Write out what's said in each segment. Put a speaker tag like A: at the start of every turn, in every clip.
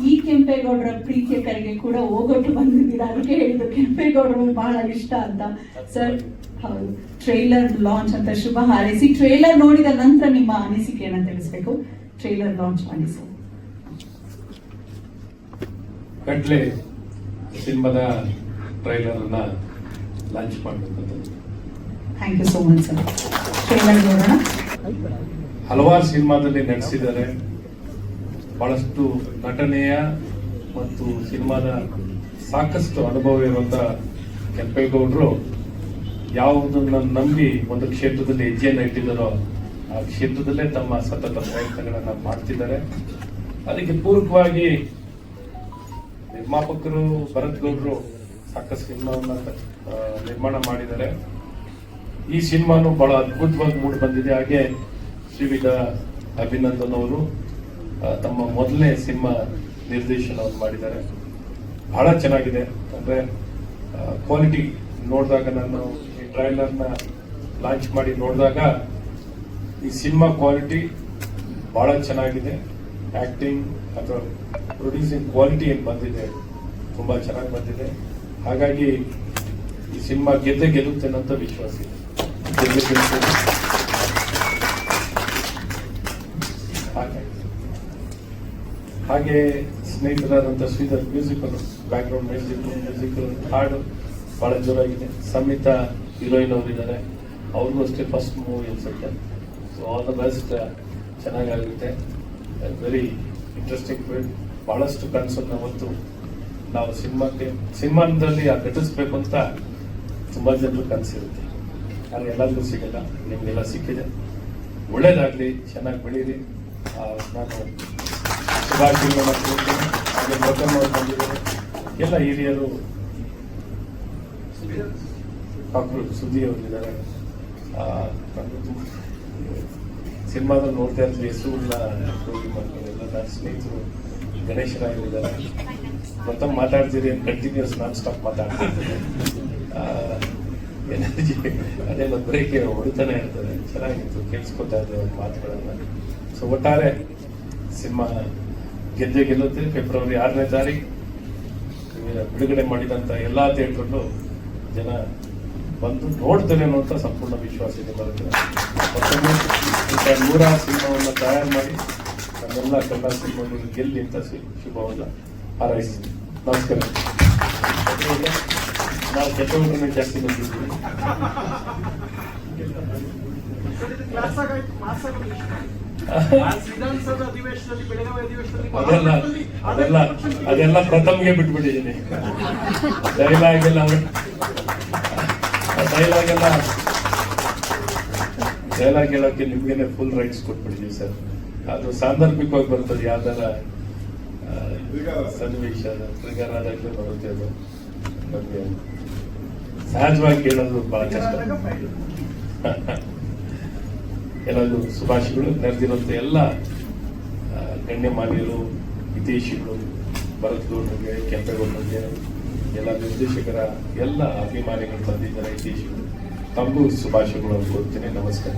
A: ಈ ಕೆಂಪೇಗೌಡರ ಪ್ರೀತಿಯ ಕರೆಗೆ ಕೂಡ ಹೋಗೊಟ್ಟು ಬಂದಿದ್ದೀರಾ. ಅದಕ್ಕೆ ಹೇಳಿದ್ರು ಕೆಂಪೇಗೌಡರು ಬಹಳ ಇಷ್ಟ ಅಂತ. ಸರ್, ಹೌದು, ಟ್ರೈಲರ್ ಲಾಂಚ್ ಅಂತ ಶುಭ ಹಾರೈಸಿ. ಟ್ರೈಲರ್ ನೋಡಿದ ನಂತರ ನಿಮ್ಮ ಅನಿಸಿಕೆಯನ್ನು ತಿಳಿಸಬೇಕು. ಟ್ರೈಲರ್ ಲಾಂಚ್ ಮಾಡಿ ಸರ್.
B: ಕಟ್ಲೆ ಸಿನಿಮಾದ ಟ್ರೈಲರ್ ಅನ್ನ ಲಾಂಚ್ ಮಾಡಬೇಕು.
A: Thank you so much sir. Trailer ನೋಡೋಣ.
B: ಹಲವಾರು ಸಿನಿಮಾದಲ್ಲಿ ನಡೆಸಿದ್ದಾರೆ. ಬಹಳಷ್ಟು ನಟನೆಯ ಮತ್ತು ಸಿನಿಮಾದ ಸಾಕಷ್ಟು ಅನುಭವ ಇರುವಂತ ಕೆಂಪೇಗೌಡರು ಯಾವುದನ್ನ ನಂಬಿ ಒಂದು ಕ್ಷೇತ್ರದಲ್ಲಿ ಹೆಜ್ಜೆಯನ್ನು ಇಟ್ಟಿದ್ದಾರೋ ಆ ಕ್ಷೇತ್ರದಲ್ಲೇ ತಮ್ಮ ಸತತ ಪ್ರಯತ್ನಗಳನ್ನ ಮಾಡ್ತಿದ್ದಾರೆ. ಅದಕ್ಕೆ ಪೂರಕವಾಗಿ ನಿರ್ಮಾಪಕರು ಭರತ್ ಗೌಡ್ರು ಸಾಕಷ್ಟು ಸಿನಿಮಾವನ್ನ ನಿರ್ಮಾಣ ಮಾಡಿದ್ದಾರೆ. ಈ ಸಿನಿಮಾನು ಬಹಳ ಅದ್ಭುತವಾಗಿ ಮೂಡಿ ಬಂದಿದೆ. ಹಾಗೆ ಶ್ರೀವಿಧ ಅಭಿನಂದನ್ ಅವರು ತಮ್ಮ ಮೊದಲನೇ ಸಿನಿಮಾ ನಿರ್ದೇಶನವನ್ನು ಮಾಡಿದ್ದಾರೆ. ಬಹಳ ಚೆನ್ನಾಗಿದೆ. ಅಂದ್ರೆ ಕ್ವಾಲಿಟಿ ನೋಡಿದಾಗ, ನಾನು ಈ ಟ್ರೈಲರ್ನ ಲಾಂಚ್ ಮಾಡಿ ನೋಡಿದಾಗ ಈ ಸಿನಿಮಾ ಕ್ವಾಲಿಟಿ ಬಹಳ ಚೆನ್ನಾಗಿದೆ. ಆಕ್ಟಿಂಗ್ ಅಥವಾ ಪ್ರೊಡ್ಯೂಸಿಂಗ್ ಕ್ವಾಲಿಟಿ ಏನು ಬಂದಿದೆ ತುಂಬಾ ಚೆನ್ನಾಗಿ ಬಂದಿದೆ. ಹಾಗಾಗಿ ಈ ಸಿನಿಮಾ ಗೆಲ್ಲುತ್ತೆ ಅನ್ನೋ ವಿಶ್ವಾಸ ಇದೆ. ಹಾಗೆ ಸ್ನೇಹಿತರಾದಂಥ ಶ್ರೀಧರ್ ಮ್ಯೂಸಿಕಲ್ ಬ್ಯಾಕ್ಗ್ರೌಂಡ್ ಮ್ಯೂಸಿಕಲ್ ಹಾಡು ಬಹಳ ಜೋರಾಗಿದೆ. ಸಂಹಿತಾ ಹೀರೋಯಿನ್ ಅವರಿದ್ದಾರೆ, ಅವ್ರಿಗೂ ಅಷ್ಟೇ ಫಸ್ಟ್ ಮೂವಿ ಅನ್ಸುತ್ತೆ. So all the best. ಚೆನ್ನಾಗಾಗುತ್ತೆ. Very interesting film. ಬಹಳಷ್ಟು ಕನಸನ್ನು ಹೊತ್ತು ನಾವು ಸಿನಿಮಾದಲ್ಲಿ ಘಟಿಸ್ಬೇಕು ಅಂತ ತುಂಬಾ ಜನರು ಕನಸಿರುತ್ತೆ. ಆದರೆ ಎಲ್ಲರಿಗೂ ಸಿಗಲ್ಲ. ನಿಮ್ಗೆಲ್ಲ ಸಿಕ್ಕಿದೆ. ಒಳ್ಳೇದಾಗ್ಲಿ, ಚೆನ್ನಾಗಿ ಬೆಳೀರಿ. ನಾನು ಶುಭಾಶಯಗಳನ್ನ ಮಾಡ್ತೀನಿ. ಹಾಗೆ ಮೊದಲು ಬಂದಿದ್ದಾರೆ ಎಲ್ಲ ಹಿರಿಯರು, ಡಾಕ್ಟರ್ ಸುದ್ದಿ ಅವರಿದ್ದಾರೆ. ಸಿನಿಮಾದಲ್ಲಿ ನೋಡ್ತಾ ಇರ್ತೀವಿ, ಹೆಸರುಲ್ಲ ಹೋಗಿ ಮಾಡ್ತಾರೆ. ಎಲ್ಲ ನನ್ನ ಸ್ನೇಹಿತರು ಗಣೇಶರಾಗಿದ್ದಾರೆ. ಮತ್ತೊಮ್ಮೆ ಮಾತಾಡ್ತೀರಿ ಕಂಟಿನ್ಯೂಸ್ ನಾನ್ ಸ್ಟಾಪ್ ಮಾತಾಡ್ತಿರ್ತೀನಿ. ಎನರ್ಜಿ ಅದೆಲ್ಲ ಬ್ರೇಕ್ ಹೊಡಿತಾನೆ ಇರ್ತದೆ. ಚೆನ್ನಾಗಿತ್ತು, ಕೇಳಿಸ್ಕೊತಾ ಇದ್ದೆ ಅವ್ರ ಮಾತುಗಳನ್ನ. ಸೊ ಒಟ್ಟಾರೆ ಸಿನಿಮಾ ಗೆಲ್ಲುತ್ತೆ. ಫೆಬ್ರವರಿ 6ನೇ ತಾರೀಕು ಬಿಡುಗಡೆ ಮಾಡಿದಂತ ಎಲ್ಲಾ ಥಿಯೇಟರ್ಗಳು ಜನ ಬಂದು ನೋಡ್ತಾರೆ ಅನ್ನುವಂಥ ಸಂಪೂರ್ಣ ವಿಶ್ವಾಸ ಇದೆ. ಬರುತ್ತೆ. ಮತ್ತೊಮ್ಮೆ 100 ಸಿನಿಮಾವನ್ನು ತಯಾರು ಮಾಡಿ ನಮ್ಮೆಲ್ಲ ಕನ್ನಡ ಸಿನಿಮಾಗಳು ಗೆಲ್ಲಿ ಅಂತ ಶುಭವನ್ನು ಹಾರೈಸ್ತೀನಿ. ನಮಸ್ಕಾರ. ನಾವು ಕೆಟ್ಟವರನ್ನೇ ಜಾಸ್ತಿ ಬಂದಿದ್ದೀವಿ. ಅದೆಲ್ಲ ಪ್ರಥಮ್ಗೆ ಬಿಟ್ಬಿಟ್ಟಿದ್ದೀನಿ. ಡೈಲಾಗ್ ಹೇಳೋಕೆ ನಿಮ್ಗೇನೆ ಫುಲ್ ರೈಟ್ಸ್ ಕೊಟ್ಬಿಟ್ಟಿದ್ದೀವಿ ಸರ್. ಅದು ಸಾಂದರ್ಭಿಕವಾಗಿ ಬರ್ತದೆ. ಯಾವ್ದಾರ ಸನ್ನಿವೇಶ ಟ್ರಿಗರ್ ಆದಾಗಲೇ ಬರುತ್ತೆ. ಅದು ನಮಗೆ ಸಹಜವಾಗಿ ಹೇಳೋದು ಬಹಳ ಕಷ್ಟ. ಎಲ್ಲರೂ ಶುಭಾಶಯಗಳು. ನೆರೆದಿರುವಂತ ಎಲ್ಲ ಗಣ್ಯಮಾನ್ಯರು, ಹಿತೈಷಿಗಳು, ಭರತ್ ಗೌಡ್ರಿಗೆ, ಕೆಂಪೇಗೌಡರಿಗೆ, ಎಲ್ಲ ನಿರ್ದೇಶಕರ ಎಲ್ಲ ಅಭಿಮಾನಿಗಳು ಬಂದಿದ್ದಾರೆ, ಹಿತೈಷಿಗಳು. ತಮಗೂ ಶುಭಾಶಯಗಳು ಅಂತ ಕೊಡ್ತೀನಿ. ನಮಸ್ಕಾರ.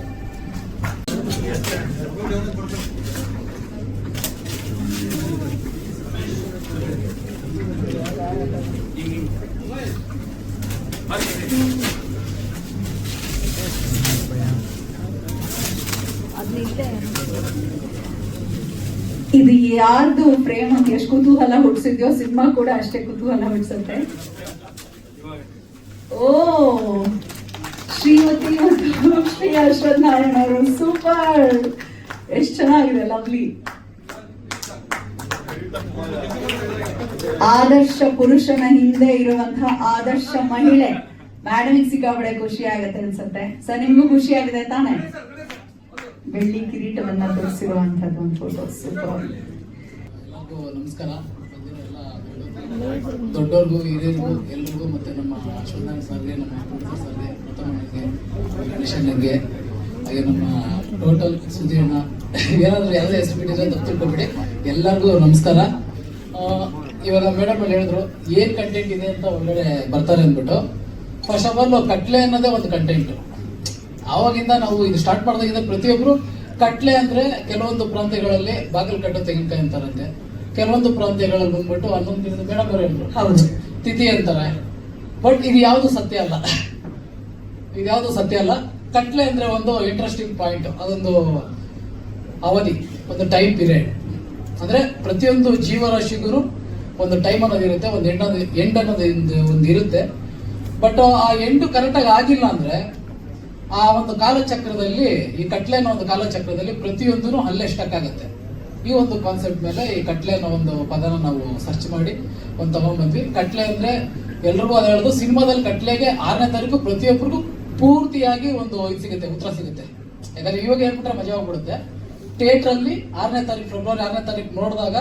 A: ಇದು ಯಾರ್ದು ಪ್ರೇಮ ಎಷ್ಟು ಕುತೂಹಲ ಹುಟ್ಟಿಸಿದ್ಯೋ ಸಿನಿಮಾ ಕೂಡ ಅಷ್ಟೇ ಕುತೂಹಲ ಹುಟ್ಟಿಸುತ್ತೆ. ಓ, ಶ್ರೀಮತಿ ಮತ್ತು ಶ್ರೀ ಅಶ್ವಥ್ ನಾರಾಯಣ ಅವರು ಸೂಪರ್. ಎಷ್ಟು ಚೆನ್ನಾಗಿದೆ. ಲವ್ಲಿ. ಆದರ್ಶ ಪುರುಷನ ಹಿಂದೆ ಇರುವಂತಹ ಆದರ್ಶ ಮಹಿಳೆ ಮೇಡಮ್ ಸಿಕ್ಕಾಪಡೆ ಖುಷಿ ಆಗತ್ತೆ ಅನ್ಸುತ್ತೆ. ಸರ್, ನಿಮ್ಗೂ ಖುಷಿ ಆಗಿದೆ ತಾನೆ? ಬೆಳ್ಳಿ ಕಿರೀಟವನ್ನ ತೋರಿಸಿರುವಂತದ್ದು ಒಂದು ಫೋಟೋ. ಸೂಪರ್.
C: ನಮಸ್ಕಾರ. ದೊಡ್ಡವ್ರಿಗೂ ಹಿರಿಯರಿಗೂ ಎಲ್ರಿಗೂ, ಮತ್ತೆ ನಮ್ಮ ಅಶ್ವಥ್ ಸರ್ಗೆ, ನಮ್ಮ ಪ್ರೊಡ್ಯೂಸರ್ ಸರ್ಗೆ, ಪ್ರಥಮನಿಗೆ, ಗಣೇಶನಿಗೆ, ಹಾಗೆ ನಮ್ಮ ಟೋಟಲ್ ಸುದ್ದಿಯನ್ನ ಏನಾದರೂ ಯಾವುದೇ ಹೆಸರು ಬಿಟ್ಟಿದ್ರೆ ತಪ್ಪು ತಿಳ್ಕೊಬಿಡಿ. ಎಲ್ಲರಿಗೂ ನಮಸ್ಕಾರ. ಇವಾಗ ಮೇಡಮ್ ಅಲ್ಲಿ ಹೇಳಿದ್ರು ಏನ್ ಕಂಟೆಂಟ್ ಇದೆ ಅಂತ ಒಳ್ಳೆ ಬರ್ತಾರೆ ಅಂದ್ಬಿಟ್ಟು. ಫಸ್ಟ್ ಆಫ್ ಆಲ್ ಕಟ್ಲೆ ಅನ್ನೋದೇ ಒಂದು ಕಂಟೆಂಟ್. ಆವಾಗಿಂದ ನಾವು ಇದು ಸ್ಟಾರ್ಟ್ ಮಾಡಿದಾಗಿಂದ ಪ್ರತಿಯೊಬ್ರು ಕಟ್ಲೆ ಅಂದ್ರೆ ಕೆಲವೊಂದು ಪ್ರಾಂತ್ಯಗಳಲ್ಲಿ ಬಾಗಿಲು ಕಟ್ಟೋ ತೆಂಗಿನಕಾಯಿ ಅಂತಾರಂತೆ. ಕೆಲವೊಂದು ಪ್ರಾಂತ್ಯಗಳಲ್ಲಿ ಬಂದ್ಬಿಟ್ಟು 11 ದಿನದ ಬೇಡ ಬರೋರು
A: ಹೌದು.
C: ತಿಥಿ ಅಂತಾರೆ. ಬಟ್ ಇದು ಯಾವುದು ಸತ್ಯ ಅಲ್ಲ, ಇದು ಯಾವುದು ಸತ್ಯ ಅಲ್ಲ. ಕಟ್ಲೆ ಅಂದ್ರೆ ಒಂದು ಇಂಟ್ರೆಸ್ಟಿಂಗ್ ಪಾಯಿಂಟ್, ಅದೊಂದು ಅವಧಿ, ಒಂದು ಟೈಮ್ ಪೀರಿಯಡ್. ಅಂದ್ರೆ ಪ್ರತಿಯೊಂದು ಜೀವರಾಶಿಗೂ ಒಂದು ಟೈಮ್ ಅನ್ನೋದಿರುತ್ತೆ, ಒಂದು ಎಂಡ್ ಅನ್ನೋದು ಒಂದು ಇರುತ್ತೆ. ಬಟ್ ಆ ಎಂಡು ಕರೆಕ್ಟಾಗಿ ಆಗಿಲ್ಲ ಅಂದ್ರೆ ಆ ಒಂದು ಕಾಲಚಕ್ರದಲ್ಲಿ, ಈ ಕಟ್ಲೆ ಅನ್ನೋ ಒಂದು ಕಾಲಚಕ್ರದಲ್ಲಿ ಪ್ರತಿಯೊಂದೂ ಅಲ್ಲೇ ಸ್ಟಕ್ ಆಗುತ್ತೆ. ಈ ಒಂದು ಕಾನ್ಸೆಪ್ಟ್ ಮೇಲೆ ಈ ಕಟ್ಲೆ ಅನ್ನೋ ಒಂದು ಪದನ ನಾವು ಸರ್ಚ್ ಮಾಡಿ ಒಂದು ತಗೊಂಡ್ಬಂದ್ವಿ. ಕಟ್ಲೆ ಅಂದ್ರೆ ಎಲ್ರಿಗೂ ಅದ ಹೇಳೋದು, ಸಿನಿಮಾದಲ್ಲಿ ಕಟ್ಲೆಗೆ 6ನೇ ತಾರೀಕು ಪ್ರತಿಯೊಬ್ಬರಿಗೂ ಪೂರ್ತಿಯಾಗಿ ಒಂದು ಇದು ಸಿಗುತ್ತೆ, ಉತ್ತರ ಸಿಗುತ್ತೆ. ಯಾಕಂದ್ರೆ ಇವಾಗ ಹೇಳ್ಬಿಟ್ರೆ ಮಜಾ ಹೋಗ್ಬಿಡುತ್ತೆ. ಥಿಯೇಟರ್ ಅಲ್ಲಿ 6ನೇ ತಾರೀಕು, ಫೆಬ್ರವರಿ 6ನೇ ತಾರೀಕು ನೋಡಿದಾಗ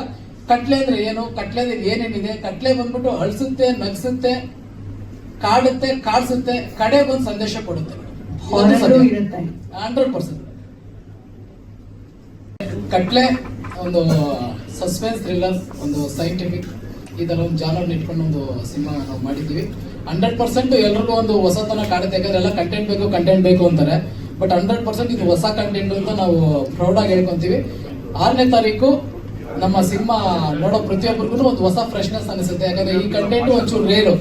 C: ಕಟ್ಲೆ ಅಂದ್ರೆ ಏನು, ಕಟ್ಲೆ ಏನೇನಿದೆ, ಕಟ್ಲೆ ಬಂದ್ಬಿಟ್ಟು ಅಳಿಸುತ್ತೆ, ನಗಿಸುತ್ತೆ, ಕಾಡುತ್ತೆ, ಕಾಡ್ಸುತ್ತೆ, ಕಡೆ ಬಂದು ಸಂದೇಶ ಕೊಡುತ್ತೆ. 100%. ಕಟ್ಲೆ ಒಂದು ಸಸ್ಪೆನ್ಸ್ ಥ್ರಿಲ್ಲರ್, ಒಂದು ಸೈಂಟಿಫಿಕ್, ಈ ತರ ಒಂದು ಜಾನರ್ ಇಟ್ಕೊಂಡು ಒಂದು ಸಿನಿಮಾ ನಾವು ಮಾಡಿದ್ದೀವಿ. 100% ಎಲ್ರಿಗೂ ಒಂದು ಹೊಸತನ ಕಾಡುತ್ತೆ. ಯಾಕಂದ್ರೆ ಎಲ್ಲ ಕಂಟೆಂಟ್ ಬೇಕು ಅಂತಾರೆ. ಬಟ್ 100% ಇದು ಹೊಸ ಕಂಟೆಂಟ್ ಅಂತ ನಾವು ಪ್ರೌಡ್ ಆಗಿ ಹೇಳ್ಕೊಂತೀವಿ. 6ನೇ ತಾರೀಕು ನಮ್ಮ ಸಿನಿಮಾ ನೋಡೋ ಪ್ರತಿಯೊಬ್ಬರಿಗೂ ಒಂದು ಹೊಸ ಫ್ರೆಶ್ನೆಸ್ ಅನಿಸುತ್ತೆ. ಯಾಕಂದ್ರೆ ಈ ಕಂಟೆಂಟ್ ಒಂಚೂರು ರೇರು.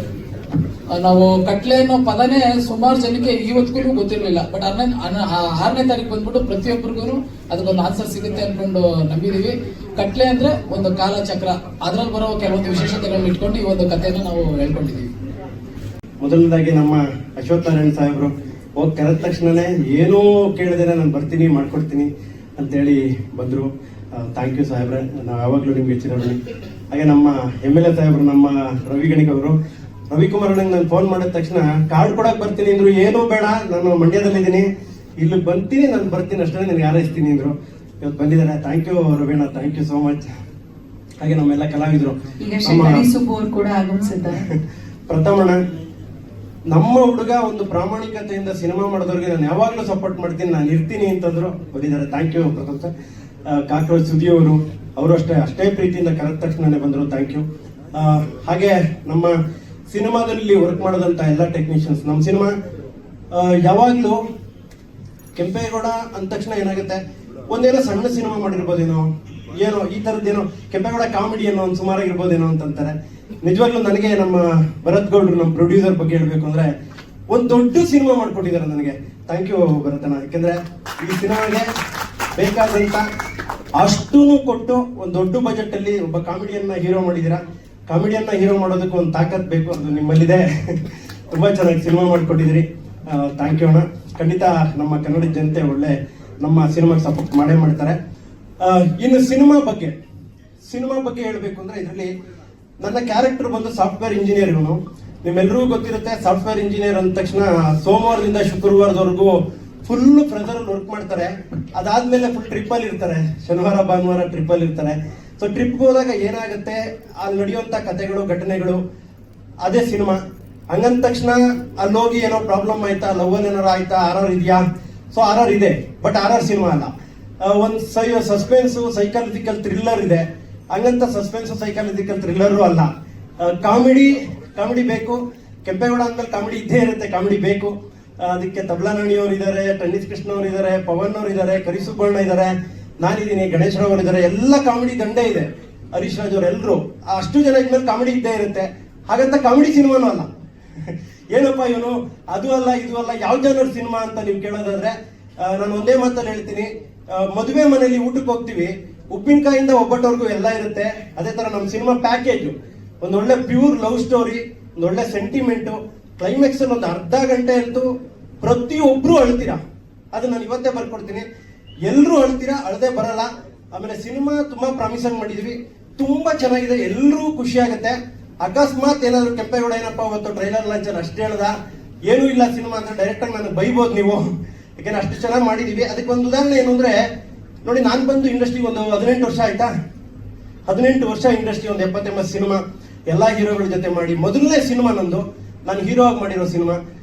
C: ನಾವು ಕಟ್ಲೆ ಅನ್ನೋ ಪದನೇ ಸುಮಾರು ಜನಕ್ಕೆ ಇವತ್ತಿಗೂ ಗೊತ್ತಿರಲಿಲ್ಲ. ಬಟ್ 6ನೇ ತಾರೀಕು ಬಂದ್ಬಿಟ್ಟು ಪ್ರತಿಯೊಬ್ಬರಿಗೂ ಅದಕ್ಕೊಂದು ಆನ್ಸರ್ ಸಿಗುತ್ತೆ ಅನ್ಕೊಂಡು ನಂಬಿದೀವಿ. ಕಟ್ಲೆ ಅಂದ್ರೆ ಒಂದು ಕಾಲಚಕ್ರ, ಅದ್ರಲ್ಲಿ ಬರೋ ಕೆಲವೊಂದು ವಿಶೇಷತೆಗಳನ್ನ ಇಟ್ಕೊಂಡು ಈ ಒಂದು ಕಥೆಯನ್ನು ನಾವು ಹೇಳ್ಕೊಂಡಿದೀವಿ.
D: ಮೊದಲನೇದಾಗಿ ನಮ್ಮ ಅಶ್ವಥ್ ನಾರಾಯಣ್ ಸಾಹೇಬ್ರು ಹೋಗಿ ಕರೆದ ತಕ್ಷಣನೇ ಏನೂ ಕೇಳಿದ್ರೆ ನಾನು ಬರ್ತೀನಿ, ಮಾಡ್ಕೊಡ್ತೀನಿ ಅಂತೇಳಿ ಬಂದರು. ಥ್ಯಾಂಕ್ ಯು ಸಾಹೇಬ್ರೆ, ನಾವು ಯಾವಾಗಲೂ ನಿಮ್ಗೆ ಹೆಚ್ಚಿರೋರು. ಹಾಗೆ ನಮ್ಮ MLA ಸಾಹೇಬ್ರು, ನಮ್ಮ ರವಿ ಗಣಿಕ್ ಅವರು, ರವಿಕುಮಾರ್ ಅಣ್ಣಂಗೆ ನಾನು ಫೋನ್ ಮಾಡಿದ ತಕ್ಷಣ ಕಾರ್ಡ್ ಕೊಡಕ್ಕೆ ಬರ್ತೀನಿ ಅಂದ್ರು. ಏನೂ ಬೇಡ, ನಾನು ಮಂಡ್ಯದಲ್ಲಿದ್ದೀನಿ, ಇಲ್ಲಿ ಬರ್ತೀನಿ, ನಾನು ಬರ್ತೀನಿ ಅಷ್ಟೇ, ನಿನ್ಗೆ ಹಾರೈಸ್ತೀನಿ ಅಂದರು. ಇವತ್ತು ಬಂದಿದ್ದಾರೆ. Thank you Raveena, thank you so much. ಹಾಗೆ ನಮ್ಮೆಲ್ಲ ಕಲಾವಿದರು,
A: ಕೂಡ ಆಗಮಿಸಿದ್ದಾರೆ.
D: ಪ್ರಥಮಣ್ಣ, ನಮ್ಮ ಹುಡುಗ ಒಂದು ಪ್ರಾಮಾಣಿಕತೆಯಿಂದ ಸಿನಿಮಾ ಮಾಡೋದವ್ರಿಗೆ ನಾನು ಯಾವಾಗಲೂ ಸಪೋರ್ಟ್ ಮಾಡ್ತೀನಿ, ನಾನು ಇರ್ತೀನಿ ಅಂತಂದ್ರು. ಬಂದಿದ್ದಾರೆ. Thank you Prathama sir. Cockroach ಸುದಿಯವರು, ಅವರು ಅಷ್ಟೇ ಪ್ರೀತಿಯಿಂದ ಕರೆದ ತಕ್ಷಣನೇ ಬಂದರು. Thank you. ಹಾಗೆ ನಮ್ಮ ಸಿನಿಮಾದಲ್ಲಿ ವರ್ಕ್ ಮಾಡೋದಂತ ಎಲ್ಲ ಟೆಕ್ನಿಷಿಯನ್ಸ್. ನಮ್ಮ ಸಿನಿಮಾ ಯಾವಾಗಲೂ ಕೆಂಪೇಗೌಡ ಅಂದ ತಕ್ಷಣ ಏನಾಗುತ್ತೆ, ಒಂದೇನೋ ಸಣ್ಣ ಸಿನಿಮಾ ಮಾಡಿರ್ಬೋದೇನೋ, ಏನೋ ಈ ಥರದ್ದೇನೋ ಕೆಂಪೇಗೌಡ ಕಾಮಿಡಿ ಅನ್ನೋ ಒಂದು ಸುಮಾರಾಗಿರ್ಬೋದೇನೋ ಅಂತಂತಾರೆ. ನಿಜವಾಗ್ಲೂ ನನಗೆ ನಮ್ಮ ಭರತ್ ಗೌಡ್ರು, ನಮ್ಮ ಪ್ರೊಡ್ಯೂಸರ್ ಬಗ್ಗೆ ಹೇಳ್ಬೇಕು ಅಂದ್ರೆ, ಒಂದು ದೊಡ್ಡ ಸಿನಿಮಾ ಮಾಡ್ಕೊಟ್ಟಿದ್ದಾರೆ ನನಗೆ. ಥ್ಯಾಂಕ್ ಯು ಭರತನ. ಯಾಕೆಂದ್ರೆ ಈ ಸಿನಿಮಾಗೆ ಬೇಕಾದಂತ ಅಷ್ಟೂ ಕೊಟ್ಟು ಒಂದು ದೊಡ್ಡ ಬಜೆಟ್ ಅಲ್ಲಿ ಒಬ್ಬ ಕಾಮಿಡಿಯನ್ನ ಹೀರೋ ಮಾಡಿದೀರಾ. ಕಾಮಿಡಿಯನ್ನ ಹೀರೋ ಮಾಡೋದಕ್ಕೆ ಒಂದು ತಾಕತ್ ಬೇಕು, ಅದು ನಿಮ್ಮಲ್ಲಿದೆ. ತುಂಬಾ ಚೆನ್ನಾಗಿ ಸಿನಿಮಾ ಮಾಡ್ಕೊಟ್ಟಿದ್ದೀರಿ. ಥ್ಯಾಂಕ್ ಯು ಅಣ್ಣ. ಖಂಡಿತ ನಮ್ಮ ಕನ್ನಡ ಜನತೆ ಒಳ್ಳೆ ನಮ್ಮ ಸಿನಿಮಾಗೆ ಸಪೋರ್ಟ್ ಮಾಡೇ ಮಾಡ್ತಾರೆ. ಇನ್ನು ಸಿನಿಮಾ ಬಗ್ಗೆ ಹೇಳ್ಬೇಕು ಅಂದ್ರೆ, ಇದರಲ್ಲಿ ನನ್ನ ಕ್ಯಾರೆಕ್ಟರ್ ಬಂದು ಸಾಫ್ಟ್ವೇರ್ ಇಂಜಿನಿಯರ್. ಇವನು ನಿಮ್ಮೆಲ್ಲರಿಗೂ ಗೊತ್ತಿರುತ್ತೆ, ಸಾಫ್ಟ್ವೇರ್ ಇಂಜಿನಿಯರ್ ಅಂದ ತಕ್ಷಣ ಸೋಮವಾರದಿಂದ ಶುಕ್ರವಾರದವರೆಗೂ ಫುಲ್ ಪ್ರೆಸರ್ ಅಲ್ಲಿ ವರ್ಕ್ ಮಾಡ್ತಾರೆ. ಅದಾದ್ಮೇಲೆ ಫುಲ್ ಟ್ರಿಪ್ ಅಲ್ಲಿ ಇರ್ತಾರೆ, ಶನಿವಾರ ಭಾನುವಾರ ಟ್ರಿಪ್ ಅಲ್ಲಿ ಇರ್ತಾರೆ. ಸೊ ಟ್ರಿಪ್ ಹೋದಾಗ ಏನಾಗುತ್ತೆ, ಅಲ್ಲಿ ನಡೆಯುವಂತ ಕಥೆಗಳು, ಘಟನೆಗಳು, ಅದೇ ಸಿನಿಮಾ. ಹಂಗಂದ ತಕ್ಷಣ ಅಲ್ಲಿ ಹೋಗಿ ಏನೋ ಪ್ರಾಬ್ಲಮ್ ಆಯ್ತಾ, ಲವ್ ಏನಾರ ಆಯ್ತಾ, RR ಇದೆಯಾ? ಸೊ RR ಇದೆ, ಬಟ್ RR ಸಿನಿಮಾ ಅಲ್ಲ. ಒಂದು ಸಸ್ಪೆನ್ಸ್ ಸೈಕಾಲಜಿಕಲ್ ಥ್ರಿಲ್ಲರ್ ಇದೆ. ಹಂಗಂತ ಸಸ್ಪೆನ್ಸ್ ಸೈಕಾಲಜಿಕಲ್ ಥ್ರಿಲ್ಲರು ಅಲ್ಲ. ಕಾಮಿಡಿ ಬೇಕು. ಕೆಂಪೇಗೌಡ ಅಂದ್ಮೇಲೆ ಕಾಮಿಡಿ ಇದ್ದೇ ಇರುತ್ತೆ, ಕಾಮಿಡಿ ಬೇಕು. ಅದಕ್ಕೆ ತಬ್ಲಾ ನಾಣಿಯವರು ಇದ್ದಾರೆ, ಟೆನ್ನಿಸ್ ಕೃಷ್ಣ ಅವರು ಇದ್ದಾರೆ, ಪವನ್ ಅವರು ಇದ್ದಾರೆ, ಕರಿಸುಬ್ಬಣ್ಣ ಇದ್ದಾರೆ, ನಾನಿದ್ದೀನಿ, ಗಣೇಶ್ ರಾವ್ ಅವರು ಇದ್ದಾರೆ. ಎಲ್ಲ ಕಾಮಿಡಿ ದಂಡೆ ಇದೆ. ಹರೀಶ್ ರಾಜ್ ಅವರು ಎಲ್ಲರೂ, ಅಷ್ಟು ಜನ ಇದ್ಮೇಲೆ ಕಾಮಿಡಿ ಇದ್ದೇ ಇರುತ್ತೆ. ಹಾಗಂತ ಕಾಮಿಡಿ ಸಿನಿಮಾನು ಅಲ್ಲ. ಏನಪ್ಪಾ ಇವನು ಅದು ಅಲ್ಲ ಇದು ಅಲ್ಲ, ಯಾವ ಜನರ ಸಿನಿಮಾ ಅಂತ ನೀವು ಕೇಳೋದಾದ್ರೆ, ನಾನು ಒಂದೇ ಮಾತಲ್ಲಿ ಹೇಳ್ತೀನಿ. ಮದುವೆ ಮನೆಯಲ್ಲಿ ಊಟಕ್ಕೆ ಹೋಗ್ತೀವಿ, ಉಪ್ಪಿನಕಾಯಿಂದ ಒಬ್ಬಟ್ಟವರೆಗೂ ಎಲ್ಲ ಇರುತ್ತೆ. ಅದೇ ತರ ನಮ್ಮ ಸಿನಿಮಾ ಪ್ಯಾಕೇಜ್, ಒಂದೊಳ್ಳೆ ಪ್ಯೂರ್ ಲವ್ ಸ್ಟೋರಿ, ಒಂದೊಳ್ಳೆ ಸೆಂಟಿಮೆಂಟು, ಕ್ಲೈಮ್ಯಾಕ್ಸ್ ಅಲ್ಲಿ ಒಂದು ಅರ್ಧ ಗಂಟೆ ಅಂತೂ ಪ್ರತಿಯೊಬ್ರು ಅಳ್ತೀರಾ. ಅದು ನಾನು ಇವತ್ತೇ ಬರ್ಕೊಡ್ತೀನಿ. ಎಲ್ಲರೂ ಅಳ್ತೀರಾ, ಅಳದೆ ಬರಲ್ಲ. ಆಮೇಲೆ ಸಿನಿಮಾ ತುಂಬಾ ಪ್ರಾಮಿಸಿಂಗ್ ಮಾಡಿದೀವಿ, ತುಂಬಾ ಚೆನ್ನಾಗಿದೆ, ಎಲ್ಲರೂ ಖುಷಿ ಆಗುತ್ತೆ. ಅಕಸ್ಮಾತ್ ಏನಾದ್ರು ಕೆಂಪೇಗೌಡ ಏನಪ್ಪ ಅವತ್ತು ಟ್ರೈಲರ್ ಲಾಂಚ್ ಅಲ್ಲಿ ಅಷ್ಟೇ ಹೇಳ್ದ, ಏನೂ ಇಲ್ಲ ಸಿನಿಮಾ ಅಂತ ಡೈರೆಕ್ಟ್ ಆಗಿ ನನಗೆ ಬೈಬೋದು ನೀವು, ಯಾಕೆಂದ್ರೆ ಅಷ್ಟು ಚೆನ್ನಾಗಿ ಮಾಡಿದೀವಿ. ಅದಕ್ಕೆ ಒಂದು ಉದಾಹರಣೆ ಏನು ಅಂದ್ರೆ, ನೋಡಿ, ನಾನು ಬಂದು ಇಂಡಸ್ಟ್ರಿ ಒಂದು 18 ವರ್ಷ ಆಯ್ತಾ. 18 ವರ್ಷ ಇಂಡಸ್ಟ್ರಿ, ಒಂದು 70-80 ಸಿನಿಮಾ ಎಲ್ಲಾ ಹೀರೋಗಳ ಜೊತೆ ಮಾಡಿ, ಮೊದಲನೇ ಸಿನಿಮಾ ನಂದು, ನಾನು ಹೀರೋ ಆಗಿ ಮಾಡಿರೋ ಸಿನಿಮಾ.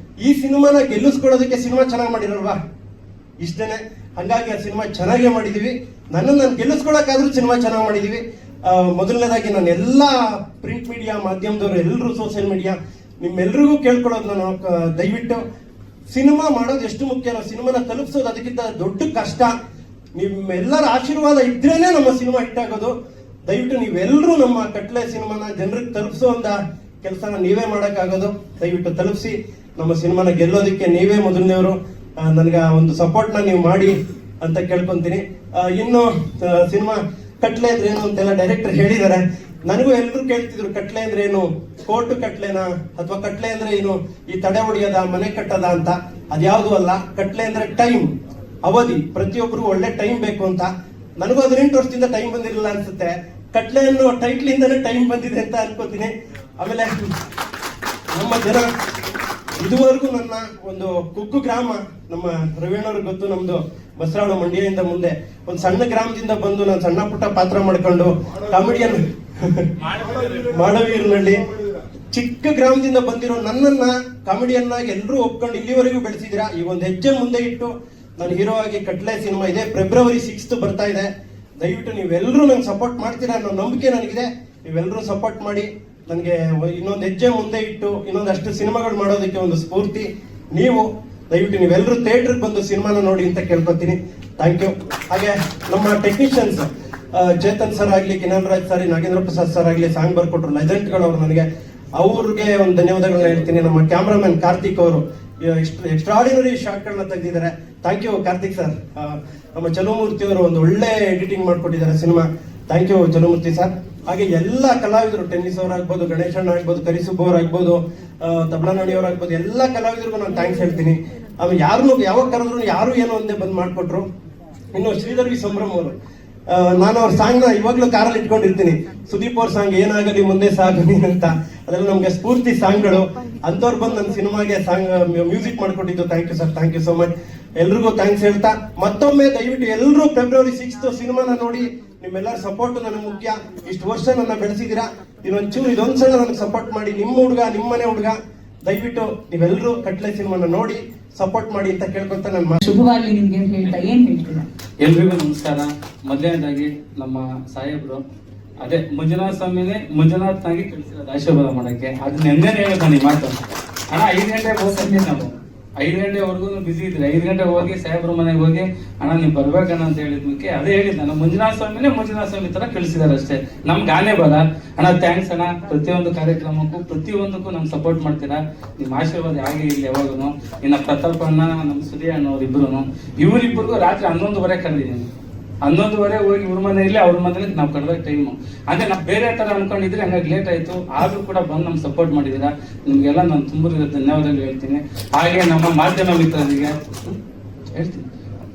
D: ಈ ಸಿನಿಮಾನ ಗೆಲ್ಲಿಸ್ಕೊಳ್ಳೋದಕ್ಕೆ ಸಿನಿಮಾ ಚೆನ್ನಾಗಿ ಮಾಡಿರಲ್ವಾ, ಇಷ್ಟೇನೆ. ಹಂಗಾಗಿ ಆ ಸಿನಿಮಾ ಚೆನ್ನಾಗೇ ಮಾಡಿದೀವಿ. ನಾನು ಗೆಲ್ಲಿಸ್ಕೊಳಕ್ಕಾದ್ರೂ ಸಿನಿಮಾ ಚೆನ್ನಾಗಿ ಮಾಡಿದೀವಿ. ಮೊದಲನೇದಾಗಿ ನಾನು ಎಲ್ಲ ಪ್ರಿಂಟ್ ಮೀಡಿಯಾ ಮಾಧ್ಯಮದವರು, ಎಲ್ಲರೂ ಸೋಷಿಯಲ್ ಮೀಡಿಯಾ, ನಿಮ್ಮೆಲ್ರಿಗೂ ಕೇಳ್ಕೊಳ್ಳೋದು, ನಾನು ದಯವಿಟ್ಟು ಸಿನಿಮಾ ಮಾಡೋದು ಎಷ್ಟು ಮುಖ್ಯನೋ, ಸಿನಿಮಾನ ತಲುಪಿಸೋದು ಅದಕ್ಕಿಂತ ದೊಡ್ಡ ಕಷ್ಟ. ನಿಮ್ಮೆಲ್ಲರ ಆಶೀರ್ವಾದ ಇದ್ರೇನೆ ನಮ್ಮ ಸಿನಿಮಾ ಹಿಟ್ ಆಗೋದು. ದಯವಿಟ್ಟು ನೀವೆಲ್ಲರೂ ನಮ್ಮ ಕಟ್ಲೆ ಸಿನಿಮಾನ ಜನರಿಗೆ ತಲುಪಿಸುವಂತ ಕೆಲಸನ ನೀವೇ ಮಾಡಕ್ಕಾಗೋದು. ದಯವಿಟ್ಟು ತಲುಪಿಸಿ ನಮ್ಮ ಸಿನಿಮಾನ ಗೆಲ್ಲೋದಕ್ಕೆ ನೀವೇ ಮೊದಲನೇವರು. ನನಗೆ ಒಂದು ಸಪೋರ್ಟ್ನ ನೀವು ಮಾಡಿ ಅಂತ ಕೇಳ್ಕೊಂತೀನಿ. ಇನ್ನು ಸಿನಿಮಾ ಕಟ್ಲೆ ಅಂದ್ರೆ ಏನು ಅಂತೆಲ್ಲ ಡೈರೆಕ್ಟರ್ ಹೇಳಿದ್ದಾರೆ. ನನಗೂ ಎಲ್ಲರೂ ಕೇಳ್ತಿದ್ರು ಕಟ್ಲೆ ಅಂದ್ರೆ ಏನು, ಕೋರ್ಟ್ ಕಟ್ಲೆನಾ ಅಥವಾ ಕಟ್ಲೆ ಅಂದ್ರೆ ಏನು ಈ ತಡೆ ಹೊಡಿಯೋದ ಮನೆ ಕಟ್ಟದ ಅಂತ. ಅದ್ಯಾವುದು ಅಲ್ಲ. ಕಟ್ಲೆ ಅಂದ್ರೆ ಟೈಮ್, ಅವಧಿ. ಪ್ರತಿಯೊಬ್ಬರಿಗೂ ಒಳ್ಳೆ ಟೈಮ್ ಬೇಕು ಅಂತ. ನನಗೂ 18 ವರ್ಷದಿಂದ ಟೈಮ್ ಬಂದಿರಲಿಲ್ಲ ಅನ್ಸುತ್ತೆ. ಕಟ್ಲೆ ಅನ್ನೋ ಟೈಟ್ಲ್ ಇಂದಾನೆ ಟೈಮ್ ಬಂದಿದೆ ಅಂತ ಅನ್ಕೋತೀನಿ. ಆಮೇಲೆ ನಮ್ಮ ಜನ ಇದುವರೆಗೂ ನನ್ನ ಒಂದು ಕುಗ್ಗು ಗ್ರಾಮ, ನಮ್ಮ ರವೀಣ್ಣವ್ರಿಗೆ ಗೊತ್ತು, ನಮ್ದು ಬಸರಾಳು ಮಂಡ್ಯದಿಂದ ಮುಂದೆ ಒಂದು ಸಣ್ಣ ಗ್ರಾಮದಿಂದ ಬಂದು ನಾನು ಸಣ್ಣ ಪುಟ್ಟ ಪಾತ್ರ ಮಾಡ್ಕೊಂಡು ಕಾಮಿಡಿಯನ್ ಮಾಡವೀರ್ನಲ್ಲಿ ಚಿಕ್ಕ ಗ್ರಾಮದಿಂದ ಬಂದಿರೋ ನನ್ನನ್ನ ಕಾಮಿಡಿಯನ್ ಆಗಿ ಎಲ್ಲರೂ ಒಪ್ಕೊಂಡು ಇಲ್ಲಿವರೆಗೂ ಬೆಳೆಸಿದಿರಾ. ಈ ಒಂದು ಹೆಜ್ಜೆ ಮುಂದೆ ಇಟ್ಟು ನಾನು ಹೀರೋ ಆಗಿ ಕಟ್ಲೆ ಸಿನಿಮಾ ಇದೆ, ಫೆಬ್ರವರಿ 6 ಬರ್ತಾ ಇದೆ. ದಯವಿಟ್ಟು ನೀವೆಲ್ಲರೂ ನಂಗೆ ಸಪೋರ್ಟ್ ಮಾಡ್ತೀರಾ ಅನ್ನೋ ನಂಬಿಕೆ ನನಗಿದೆ. ನೀವೆಲ್ಲರೂ ಸಪೋರ್ಟ್ ಮಾಡಿ ನನಗೆ ಇನ್ನೊಂದು ಹೆಜ್ಜೆ ಮುಂದೆ ಇಟ್ಟು ಇನ್ನೊಂದಷ್ಟು ಸಿನಿಮಾಗಳು ಮಾಡೋದಕ್ಕೆ ಒಂದು ಸ್ಫೂರ್ತಿ ನೀವು. ದಯವಿಟ್ಟು ನೀವೆಲ್ಲರೂ ಥಿಯೇಟರ್ಗೆ ಬಂದು ಸಿನಿಮಾನ ನೋಡಿ ಅಂತ ಕೇಳ್ಕೊತೀನಿ. Thank you. ಹಾಗೆ ನಮ್ಮ ಟೆಕ್ನಿಷಿಯನ್ಸ್ ಚೇತನ್ ಸರ್ ಆಗ್ಲಿ, ಕಿನಾಲ್ ರಾಜ್ ಸರ್, ನಾಗೇಂದ್ರ ಪ್ರಸಾದ್ ಸರ್ ಆಗ್ಲಿ, ಸಾಂಗ್ ಬರ್ಕೊಟ್ರು ಲೆಜೆಂಡ್ಗಳು ಅವರು. ನನಗೆ ಅವ್ರಿಗೆ ಒಂದು ಧನ್ಯವಾದಗಳನ್ನ ಹೇಳ್ತೀನಿ. ನಮ್ಮ ಕ್ಯಾಮ್ರಾಮನ್ ಕಾರ್ತಿಕ್ ಅವರು ಎಕ್ಸ್ಟ್ರಾಡಿನರಿ ಶಾಟ್ಗಳನ್ನ ತೆಗೆದಿದ್ದಾರೆ. Thank you Karthik sir. ನಮ್ಮ ಚಲುಮೂರ್ತಿ ಅವರು ಒಂದು ಒಳ್ಳೆ ಎಡಿಟಿಂಗ್ ಮಾಡ್ಕೊಟ್ಟಿದ್ದಾರೆ cinema. Thank you Chalumurthy sir. ಹಾಗೆ ಎಲ್ಲ ಕಲಾವಿದರು, ಟೆನ್ನಿಸ್ ಅವರಾಗ್ಬೋದು, ಗಣೇಶಣ್ಣ ಆಗ್ಬೋದು, ಕರಿಸುಬ್ಬ ಅವರಾಗ್ಬೋದು, ತಬ್ಲಾನಡಿ ಅವರಾಗ್ಬೋದು, ಎಲ್ಲ ಕಲಾವಿದರಿಗೂ ನಾನು ಥ್ಯಾಂಕ್ಸ್ ಹೇಳ್ತೀನಿ. ಆಮೇಲೆ ಯಾರನ್ನು ಯಾವಾಗ ಕರೆದ್ರು ಯಾರು ಏನೋ ಒಂದೇ ಬಂದ್ ಮಾಡ್ಕೊಟ್ರು. ಇನ್ನು ಶ್ರೀಧರ್ ವಿ ಸಂಭ್ರಮ್ ಅವರು, ನಾನು ಅವ್ರ ಸಾಂಗ್ ನ ಇವಾಗ್ಲೂ ಕಾರಲ್ಲಿ ಇಟ್ಕೊಂಡಿರ್ತೀನಿ. ಸುದೀಪ್ ಅವ್ರ ಸಾಂಗ್ ಏನಾಗಲಿ ಮುಂದೆ ಸಾಗು ನೀನ್ ಅಂತ, ಅದೆಲ್ಲ ನಮ್ಗೆ ಸ್ಫೂರ್ತಿ ಸಾಂಗ್ಗಳು. ಅಂತವ್ರು ಬಂದು ನನ್ನ ಸಿನಿಮಾಗೆ ಸಾಂಗ್ ಮ್ಯೂಸಿಕ್ ಮಾಡ್ಕೊಟ್ಟಿದ್ದು. Thank you sir, thank you so much. ಎಲ್ರಿಗೂ ಥ್ಯಾಂಕ್ಸ್ ಹೇಳ್ತಾ ಮತ್ತೊಮ್ಮೆ ದಯವಿಟ್ಟು ಎಲ್ಲರೂ ಫೆಬ್ರವರಿ 6 ಸಿನಿಮಾನ ನೋಡಿ. ನಿಮ್ಮೆಲ್ಲರ ಸಪೋರ್ಟ್ ನನಗೆ ಮುಖ್ಯ. ಇಷ್ಟು ವರ್ಷ ನನ್ನ ಬೆಳೆಸಿದೀರಾ. ಇದೊಂದ್ಸಲ ನನಗೆ ಸಪೋರ್ಟ್ ಮಾಡಿ. ನಿಮ್ಮ ಹುಡುಗ, ನಿಮ್ಮನೆ ಹುಡುಗ. ದಯವಿಟ್ಟು ನೀವೆಲ್ಲರೂ ಕಟ್ಲೆ ಸಿನಿಮಾನ ನೋಡಿ ಸಪೋರ್ಟ್ ಮಾಡಿ ಅಂತ ಕೇಳ್ಕೊಂತ ನನ್ನ
A: ಶುಭವಾಗ್ಲಿ ನಿಮ್ಗೆ ಹೇಳ್ತಾ ಏನ್ ಹೇಳ್ತೀರಾ?
C: ಎಲ್ರಿಗೂ ನಮಸ್ಕಾರ. ಮೊದಲನೇದಾಗಿ ನಮ್ಮ ಸಾಹೇಬ್ರು ಅದೇ ಮಂಜುನಾಥ ಸ್ವಾಮಿನೇ ಮಂಜುನಾಥ್ನಾಗಿ ಕಳಿಸಿರೋದು ಆಶೀರ್ವಾದ ಮಾಡಕ್ಕೆ. ಅದು ನೆನ್ನೆ ಹೇಳಿದ್ದಾನೆ ಈ ಮಾತು. ಅಣ್ಣ 5 ಗಂಟೆಗೆ ಹೋಗ್ತೀವಿ ನಾವು. 5 ಗಂಟೆವರೆಗೂ ಬಿಸಿ ಇದ್ರೆ 5 ಗಂಟೆಗೆ ಹೋಗಿ ಸಾಹೇಬ್ರ ಮನೆಗೆ ಹೋಗಿ ಅಣ್ಣ ನೀವು ಬರ್ಬೇಕಣ್ಣ ಅಂತ ಹೇಳಿದ್ಮಕ್ಕೆ ಅದೇ ಹೇಳಿದ್ದ. ನಮ್ಮ ಮಂಜುನಾಥ ಸ್ವಾಮಿ ತರ ಕಳಿಸಿದಾರೆ ಅಷ್ಟೇ. ನಮ್ಗೆ ಆನೆ ಬರ ಅಣ್ಣ. ಥ್ಯಾಂಕ್ಸ್ ಅಣ್ಣ. ಪ್ರತಿಯೊಂದು ಕಾರ್ಯಕ್ರಮಕ್ಕೂ ಪ್ರತಿಯೊಂದಕ್ಕೂ ನಮ್ಗೆ ಸಪೋರ್ಟ್ ಮಾಡ್ತೀರಾ. ನಿಮ್ಮ ಆಶೀರ್ವಾದ ಹಾಗೆ ಇಲ್ಲಿ ಯಾವಾಗೂ. ಇನ್ನ ಪ್ರತಾಪ್ ಅಣ್ಣ, ನಮ್ಮ ಸುದಿ ಅಣ್ಣ ಅವರಿಬ್ರು, ಇವರಿಬ್ಬರಿಗೂ ರಾತ್ರಿ 11:30 ಕರೆದಿದ್ದೀನಿ. 11:30 ಹೋಗಿ ಇವ್ರ ಮನೆಯಲ್ಲಿ ಅವ್ರ ಮನೇಲಿ ನಾವು ಕಳೆದ ಟೈಮು. ಅಂದ್ರೆ ನಾವು ಬೇರೆ ತರ ಅನ್ಕೊಂಡಿದ್ರೆ ಹಂಗಾಗಿ ಲೇಟ್ ಆಯ್ತು. ಆದ್ರೂ ಕೂಡ ಬಂದು ನಮ್ಗೆ ಸಪೋರ್ಟ್ ಮಾಡಿದ್ದೀರಾ. ನಿಮ್ಗೆಲ್ಲ ನಾನು ತುಂಬ ಧನ್ಯವಾದಗಳು ಹೇಳ್ತೀನಿ. ಹಾಗೆ ನಮ್ಮ ಮಾಧ್ಯಮ ಮಿತ್ರರಿಗೆ ಹೇಳ್ತೀನಿ.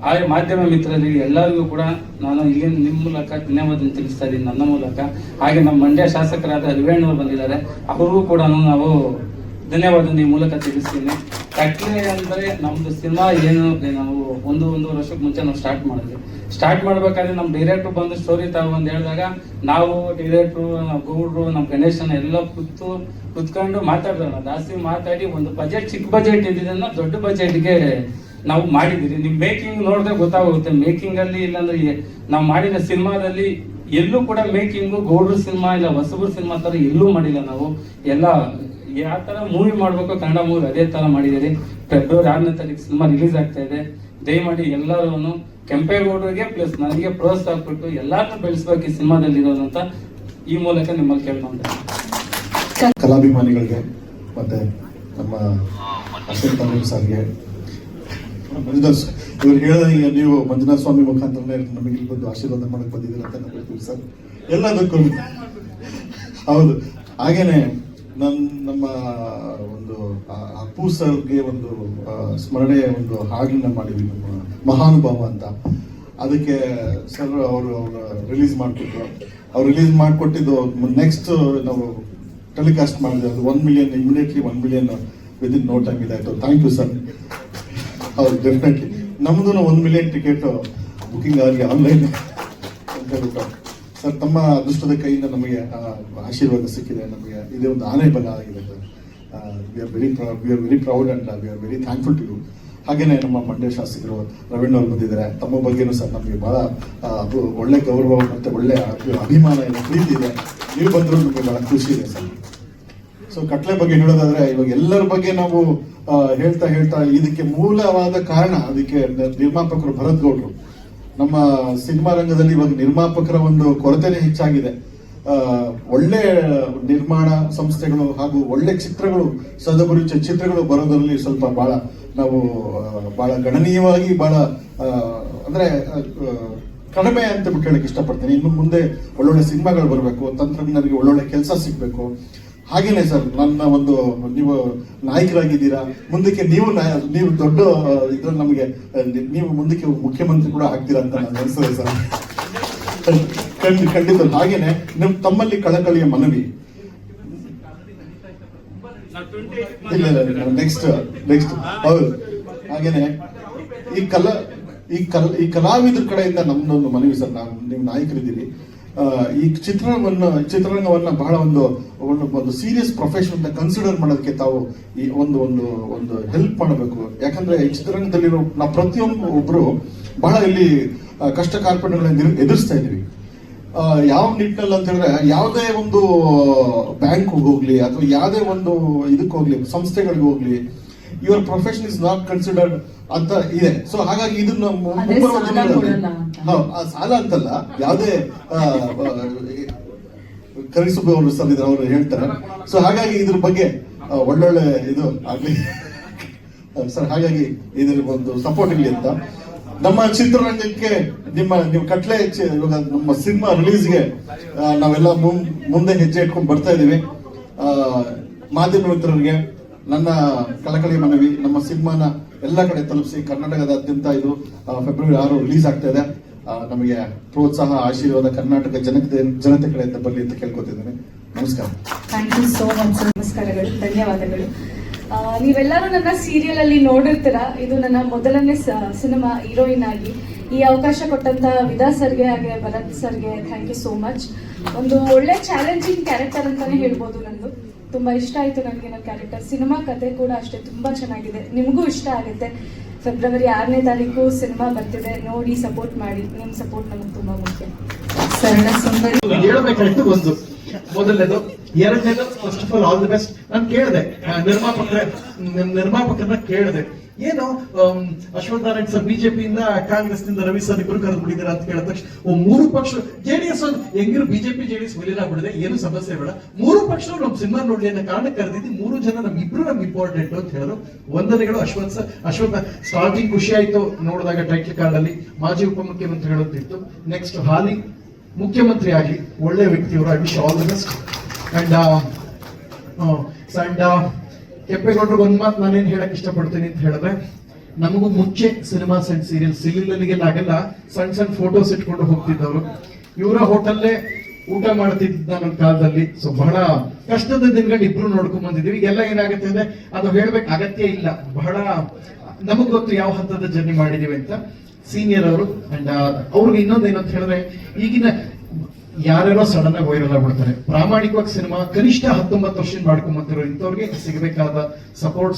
C: ಹಾಗೆ ಮಾಧ್ಯಮ ಮಿತ್ರರಿಗೆ ಎಲ್ಲರಿಗೂ ಕೂಡ ನಾನು ಇಲ್ಲಿ ನಿಮ್ಮ ಮೂಲಕ ಧನ್ಯವಾದ ತಿಳಿಸ್ತಾ ಇದ್ದೀನಿ, ನನ್ನ ಮೂಲಕ. ಹಾಗೆ ನಮ್ಮ ಮಂಡ್ಯ ಶಾಸಕರಾದ ರಿವೇಣ್ಣವ್ರು ಬಂದಿದ್ದಾರೆ, ಅವ್ರಿಗೂ ಕೂಡ ನಾವು ಧನ್ಯವಾದ ಈ ಮೂಲಕ ತಿಳಿಸ್ತೀನಿ. ಕಟ್ಲೆ ಅಂದ್ರೆ ನಮ್ದು ಸಿನಿಮಾ ಏನು ನಾವು ಒಂದೂವರೆ ವರ್ಷಕ್ಕೆ ಮುಂಚೆ ನಾವು ಸ್ಟಾರ್ಟ್ ಮಾಡ್ಬೇಕಾದ್ರೆ ನಮ್ಮ ಡೈರೆಕ್ಟ್ರು ಬಂದು ಸ್ಟೋರಿ ತಗೊಂಡು ಹೇಳಿದಾಗ ನಾವು ಡೈರೆಕ್ಟ್ರು, ಗೌಡ್ರು, ನಮ್ಮ ಗಣೇಶನ ಎಲ್ಲ ಕುತ್ಕೊಂಡು ಮಾತಾಡೋಣ. ಜಾಸ್ತಿ ಮಾತಾಡಿ ಒಂದು ಬಜೆಟ್, ಚಿಕ್ಕ ಬಜೆಟ್ ಇದ್ದಿದ್ದನ್ನ ದೊಡ್ಡ ಬಜೆಟ್ಗೆ ನಾವು ಮಾಡಿದ್ದೀರಿ. ನಿಮ್ ಮೇಕಿಂಗ್ ನೋಡಿದ್ರೆ ಗೊತ್ತಾಗುತ್ತೆ. ಮೇಕಿಂಗ್ ಅಲ್ಲಿ ಇಲ್ಲಾಂದ್ರೆ ನಾವು ಮಾಡಿದ ಸಿನಿಮಾದಲ್ಲಿ ಎಲ್ಲೂ ಕೂಡ ಮೇಕಿಂಗು ಗೌಡ್ರು ಸಿನಿಮಾ ಇಲ್ಲ ಹೊಸಬ್ರು ಸಿನಿಮಾ ತರ ಎಲ್ಲೂ ಮಾಡಿಲ್ಲ. ನಾವು ಎಲ್ಲ ಯಾವ ತರ ಮೂವಿ ಮಾಡ್ಬೇಕು ಕನ್ನಡ ಮೂವಿ ಅದೇ ತರ ಮಾಡಿದಿರಿ. ಫೆಬ್ರವರಿ 6ನೇ ತಾರೀಕು ಸಿನಿಮಾ ರಿಲೀಸ್ ಆಗ್ತಾ ಇದೆ. ದಯಮಾಡಿ ಎಲ್ಲರೂ ಕೆಂಪೇಗೌಡರಿಗೆ ಪ್ಲಸ್ ನನಗೆ ಪ್ರೋತ್ಸಾಹ ಕೊಟ್ಟು ಎಲ್ಲಾರನ್ನೂ ಬೆಳೆಸ್ಬೇಕು ಈ ಸಿನಿಮಾದಲ್ಲಿ ಇರೋದು ಅಂತ ಈ ಮೂಲಕ ನಿಮ್ಮಲ್ಲಿ ಕೇಳ್ಕೊಂಡೆ.
E: ಕಲಾಭಿಮಾನಿಗಳಿಗೆ ಮತ್ತೆ ನಮ್ಮ ಅಶ್ವಿನ್ ತಾಲೂಕು ಸರ್ಗೆ ಮಂಜುನಾಥ್ ಇವ್ರು ಹೇಳಿದ ನೀವು ಮಂಜುನಾಥ ಸ್ವಾಮಿ ಮುಖಾಂತರನೇ ನಮಗೆ ಇಲ್ಲಿ ಬಂದು ಆಶೀರ್ವಾದ ಮಾಡಕ್ ಬಂದಿದ್ದೀರ ಅಂತ ಹೇಳ್ತೀವಿ ಸರ್. ಎಲ್ಲದಕ್ಕೂ ಹೌದು. ಹಾಗೇನೆ ನಮ್ಮ ಒಂದು ಅಪ್ಪು ಸರ್ಗೆ ಒಂದು ಸ್ಮರಣೆ ಒಂದು ಹಾಡನ್ನ ಮಾಡಿದ್ವಿ, ನಮ್ಮ ಮಹಾನುಭಾವ ಅಂತ. ಅದಕ್ಕೆ ಸರ್ ಅವರು ರಿಲೀಸ್ ಮಾಡಿಕೊಟ್ರು. ಅವ್ರು ರಿಲೀಸ್ ಮಾಡಿಕೊಟ್ಟಿದ್ದು ನೆಕ್ಸ್ಟ್ ನಾವು ಟೆಲಿಕಾಸ್ಟ್ ಮಾಡಿದ್ವಿ. ಅದು 1 million immediately 1 million within no time ಇದಾಯ್ತು. Thank you sir. ಹೌದು, ಡೆಫಿನೆಟ್ಲಿ ನಮ್ದು 1 ಮಿಲಿಯನ್ ಟಿಕೆಟ್ ಬುಕಿಂಗ್ ಆಗಲಿ ಆನ್ಲೈನ್ ಅಂತ ಹೇಳ್ಬಿಟ್ಟು ಸರ್, ತಮ್ಮ ಅದೃಷ್ಟದ ಕೈಯಿಂದ ನಮಗೆ ಆಶೀರ್ವಾದ ಸಿಕ್ಕಿದೆ. ನಮಗೆ ಇದೇ ಒಂದು ಆನೆ ಬಲ ಆಗಿದೆ. We are very proud and we are very thankful to you. ಹಾಗೇನೆ ನಮ್ಮ ಮಂಡ್ಯ ಶಾಸಕರು ರವೀಣ್ ಅವರು ಬಂದಿದ್ದಾರೆ. ತಮ್ಮ ಬಗ್ಗೆನೂ ಸರ್ ನಮಗೆ ಬಹಳ ಒಳ್ಳೆ ಗೌರವ ಮತ್ತೆ ಒಳ್ಳೆ ಅಭಿಮಾನ ಇದೆ, ಪ್ರೀತಿ ಇದೆ. ನೀವು ಬಂದರೂ ನಮಗೆ ಬಹಳ ಖುಷಿ ಇದೆ ಸರ್. ಸೊ ಕಟ್ಲೆ ಬಗ್ಗೆ ಹೇಳೋದಾದ್ರೆ ಇವಾಗ ಎಲ್ಲರ ಬಗ್ಗೆ ನಾವು ಹೇಳ್ತಾ ಇದಕ್ಕೆ ಮೂಲವಾದ ಕಾರಣ, ಅದಕ್ಕೆ ನಿರ್ಮಾಪಕರು ಭರತ್ ಗೌಡ್ರು. ನಮ್ಮ ಸಿನಿಮಾ ರಂಗದಲ್ಲಿ ಇವಾಗ ನಿರ್ಮಾಪಕರ ಒಂದು ಕೊರತೆನೇ ಹೆಚ್ಚಾಗಿದೆ. ಒಳ್ಳೆ ನಿರ್ಮಾಣ ಸಂಸ್ಥೆಗಳು ಹಾಗೂ ಒಳ್ಳೆ ಚಿತ್ರಗಳು, ಸದಭಿರುಚಿಯ ಚಿತ್ರಗಳು ಬರೋದ್ರಲ್ಲಿ ಸ್ವಲ್ಪ ಬಹಳ ನಾವು ಬಹಳ ಗಣನೀಯವಾಗಿ ಬಹಳ ಅಂದ್ರೆ ಕಡಿಮೆ ಅಂತ ಬಿಟ್ಟು ಹೇಳಕ್ ಇಷ್ಟಪಡ್ತೀನಿ. ಇನ್ನು ಮುಂದೆ ಒಳ್ಳೊಳ್ಳೆ ಸಿನಿಮಾಗಳು ಬರಬೇಕು, ತಂತ್ರಜ್ಞರಿಗೆ ಒಳ್ಳೊಳ್ಳೆ ಕೆಲಸ ಸಿಗ್ಬೇಕು. ಹಾಗೇನೆ ಸರ್, ನನ್ನ ಒಂದು ನೀವು ನಾಯಕರಾಗಿದ್ದೀರಾ, ಮುಂದಕ್ಕೆ ನೀವು ದೊಡ್ಡ ಇದ್ರಲ್ಲಿ ನಮಗೆ ನೀವು ಮುಂದಕ್ಕೆ ಮುಖ್ಯಮಂತ್ರಿ ಕೂಡ ಆಗ್ತೀರಾ ಅಂತ ನಾನು ಅನಿಸ್ತದೆ ಸರ್. ಖಂಡಿತ. ಹಾಗೇನೆ ತಮ್ಮಲ್ಲಿ ಕಳಕಳಿಯ ಮನವಿ. ಇಲ್ಲ ನೆಕ್ಸ್ಟ್ ಹೌದು. ಹಾಗೇನೆ ಈ ಕಲಾವಿದ್ರ ಕಡೆಯಿಂದ ನಮ್ದೊಂದು ಮನವಿ ಸರ್, ನೀವು ನಾಯಕರಿದ್ದೀರಿ, ಈ ಚಿತ್ರರಂಗವನ್ನ ಬಹಳ ಒಂದು ಸೀರಿಯಸ್ ಪ್ರೊಫೆಷನ್ ಅಂತ ಕನ್ಸಿಡರ್ ಮಾಡೋದಕ್ಕೆ ತಾವು ಈ ಒಂದು ಹೆಲ್ಪ್ ಮಾಡಬೇಕು. ಯಾಕಂದ್ರೆ ಈ ಚಿತ್ರರಂಗದಲ್ಲಿರೋ ನಾವು ಪ್ರತಿಯೊಬ್ಬರು ಬಹಳ ಇಲ್ಲಿ ಕಷ್ಟ ಕಾರ್ಪಣ್ಯಗಳನ್ನ ಎದುರಿಸ್ತಾ ಇದೀವಿ. ಯಾವ ನಿಟ್ಟಿನಲ್ಲಿ ಅಂತ ಹೇಳಿದ್ರೆ, ಯಾವುದೇ ಒಂದು ಬ್ಯಾಂಕ್ ಹೋಗ್ಲಿ ಅಥವಾ ಯಾವುದೇ ಒಂದು ಇದಕ್ಕೆ ಹೋಗ್ಲಿ, ಸಂಸ್ಥೆಗಳಿಗೆ ಹೋಗ್ಲಿ, your profession is not considered ಅಂತ ಇದೆ. ಸೊ ಹಾಗಾಗಿ ಇದನ್ನ ಸಾಲ ಅಂತಲ್ಲ, ಯಾವುದೇ ಕರಿಸುಬ್ಬವರು ಸರ್ ಇದ್ರೆ ಅವರು ಹೇಳ್ತಾರೆ. ಸೊ ಹಾಗಾಗಿ ಇದ್ರ ಬಗ್ಗೆ ಒಳ್ಳೊಳ್ಳೆ ಇದು ಆಗ್ಲಿ ಸರ್. ಹಾಗಾಗಿ ಇದ್ರ ಒಂದು ಸಪೋರ್ಟ್ ಇರಲಿ ಅಂತ ನಮ್ಮ ಚಿತ್ರರಂಗಕ್ಕೆ ನೀವು ಕಟ್ಲೆ ಇವಾಗ ನಮ್ಮ ಸಿನಿಮಾ ರಿಲೀಸ್ಗೆ ನಾವೆಲ್ಲ ಮುಂದೆ ಹೆಜ್ಜೆ ಇಟ್ಕೊಂಡು ಬರ್ತಾ ಇದೀವಿ. ಮಾಧ್ಯಮ ಮಿತ್ರರಿಗೆ ನನ್ನ ಕಳಕಳಿ ಮನವಿ, ನಮ್ಮ ಸಿನಿಮಾನ ಎಲ್ಲ ಕಡೆ ತಲುಪಿಸಿ. ಕರ್ನಾಟಕದಾದ್ಯಂತ ಇದು ಫೆಬ್ರವರಿ 6 ರಿಲೀಸ್ ಆಗ್ತಾ ಇದೆ. ನಮಗೆ ಪ್ರೋತ್ಸಾಹ, ಆಶೀರ್ವಾದ ಕರ್ನಾಟಕ ಜನತೆ ಕಡೆಯಿಂದ ಬರಲಿ ಅಂತ ಕೇಳ್ಕೊತಿದ್ದೇನೆ. ನಮಸ್ಕಾರ.
A: Thank you so much sir. ನಮಸ್ಕಾರಗಳು, ಧನ್ಯವಾದಗಳು.
F: ನೀವೆಲ್ಲರೂ ನನ್ನ ಸೀರಿಯಲ್ ಅಲ್ಲಿ ನೋಡಿರ್ತೀರ. ಇದು ನನ್ನ ಮೊದಲನೇ ಸಿನಿಮಾ ಹೀರೋಯಿನ್ ಆಗಿ. ಈ ಅವಕಾಶ ಕೊಟ್ಟಂತ ವಿದಾ ಸರ್ಗೆ ಹಾಗೆ ಭರತ್ ಸರ್ಗೆ ಥ್ಯಾಂಕ್ ಯು ಸೋ ಮಚ್. ಒಂದು ಒಳ್ಳೆ ಚಾಲೆಂಜಿಂಗ್ ಕ್ಯಾರೆಕ್ಟರ್ ಅಂತಾನೆ ಹೇಳ್ಬೋದು. ನಂದು ತುಂಬಾ ಇಷ್ಟ ಆಯ್ತು ನನಗೆ ನನ್ನ ಕ್ಯಾರೆಕ್ಟರ್. ಸಿನಿಮಾ ಕತೆ ಕೂಡ ಅಷ್ಟೇ ತುಂಬಾ ಚೆನ್ನಾಗಿದೆ, ನಿಮಗೂ ಇಷ್ಟ ಆಗುತ್ತೆ. ಫೆಬ್ರವರಿ 6ನೇ ತಾರೀಕು ಸಿನಿಮಾ ಬರ್ತಿದೆ, ನೋಡಿ ಸಪೋರ್ಟ್ ಮಾಡಿ. ನಿಮ್ ಸಪೋರ್ಟ್ ನಮಗೆ ತುಂಬಾ ಮುಖ್ಯ.
A: ಸರಳ ಸುಂದರಿ
G: ಹೇಳಬೇಕಾಯ್ತು ಒಂದು ಮೊದಲನೇದು. ಎರಡನೇದು, first of all the best. ನಾನು ಕೇಳಿದೆ ನಿರ್ಮಾಪಕರನ್ನ ಕೇಳಿದೆ, ಏನು ಅಶ್ವಥ್ ನಾರಾಯಣ್ ಸರ್ ಬಿಜೆಪಿಯಿಂದ, ಕಾಂಗ್ರೆಸ್ ನಿಂದ ರವಿ ಸರ್ ಇಬ್ರು ಕರೆದ್ಬಿಟ್ಟಿದ್ದಾರೆ ಅಂತ ಕೇಳಿದ ತಕ್ಷಣ 3 ಪಕ್ಷ ಜೆಡಿಎಸ್ ಹೆಂಗಿರು ಬಿಜೆಪಿ ಜೆಡಿಎಸ್ ವಿಲೀನಾಗ್ಬಿಡಿದೆ, ಏನು ಸಮಸ್ಯೆ ಬೇಡ, 3 ಪಕ್ಷರು ನಮ್ ಸಿನಿಮಾ ನೋಡ್ಲಿ ಅನ್ನೋ ಕಾರಣಕ್ಕೆ ಕರೆದಿದ್ದು. 3 ಜನ ನಮ್ಗೆ ಇಂಪಾರ್ಟೆಂಟ್ ಅಂತ ಹೇಳಿದ್ರು. ವಂದನೆಗಳು ಅಶ್ವಥ್ ಸ್ಟಾರ್ಟಿಂಗ್ ಖುಷಿ ಆಯ್ತು ನೋಡಿದಾಗ ಟೈಟಲ್ ಕಾರ್ಡ್ ಅಲ್ಲಿ ಮಾಜಿ ಉಪಮುಖ್ಯಮಂತ್ರಿಗಳು ಅಂತಿತ್ತು. ನೆಕ್ಸ್ಟ್ ಹಾಲಿ ಮುಖ್ಯಮಂತ್ರಿ ಆಗಿ ಒಳ್ಳೆ ವ್ಯಕ್ತಿಯವರು. I wish all the best. And ಕೆಂಪೇಗೌಡರಿಗೆ ಒಂದ್ ಮಾತು ನಾನೇನ್ ಹೇಳಕ್ ಇಷ್ಟಪಡ್ತೀನಿ ಅಂತ ಹೇಳಿದ್ರೆ, ನಮಗೂ ಮುಂಚೆ ಸಿನಿಮಾಸ್ ಅಂಡ್ ಸೀರಿಯಲ್ ಸಿಲಿಂಡರ್ಗೆಲ್ಲ ಸಣ್ಣ ಫೋಟೋಸ್ ಇಟ್ಕೊಂಡು ಹೋಗ್ತಿದ್ದವರು. ಇವರ ಹೋಟೆಲ್ಲೇ ಊಟ ಮಾಡ್ತಿದ್ದ ನನ್ನ ಕಾಲದಲ್ಲಿ. ಸೊ ಬಹಳ ಕಷ್ಟದ ದಿನಗಳು ಇಬ್ರು ನೋಡ್ಕೊಂಡ್ ಬಂದಿದೀವಿ. ಈಗೆಲ್ಲ ಏನಾಗುತ್ತೆ ಅಂದ್ರೆ ಅದು ಹೇಳ್ಬೇಕು ಅಗತ್ಯ ಇಲ್ಲ, ಬಹಳ ನಮಗ್ ಗೊತ್ತು ಯಾವ ಹಂತದ ಜರ್ನಿ ಮಾಡಿದೀವಿ ಅಂತ. ಸೀನಿಯರ್ ಅವರು. ಅಂಡ್ ಅವ್ರಿಗೆ ಇನ್ನೊಂದೇನು ಅಂತ ಹೇಳಿದ್ರೆ, ಈಗಿನ ಯಾರ್ಯಾರೋ ಸಡನ್ ಆಗಿ ವೈರಲ್ ಆಗ್ಬಿಡ್ತಾರೆ. ಪ್ರಾಮಾಣಿಕವಾಗಿ ಸಿನಿಮಾ ಕನಿಷ್ಠ 19 ವರ್ಷ ಮಾಡ್ಕೊಂಡ್ ಬಂದಿರೋ ಇಂಥವ್ರಿಗೆ ಸಿಗಬೇಕಾದ ಸಪೋರ್ಟ್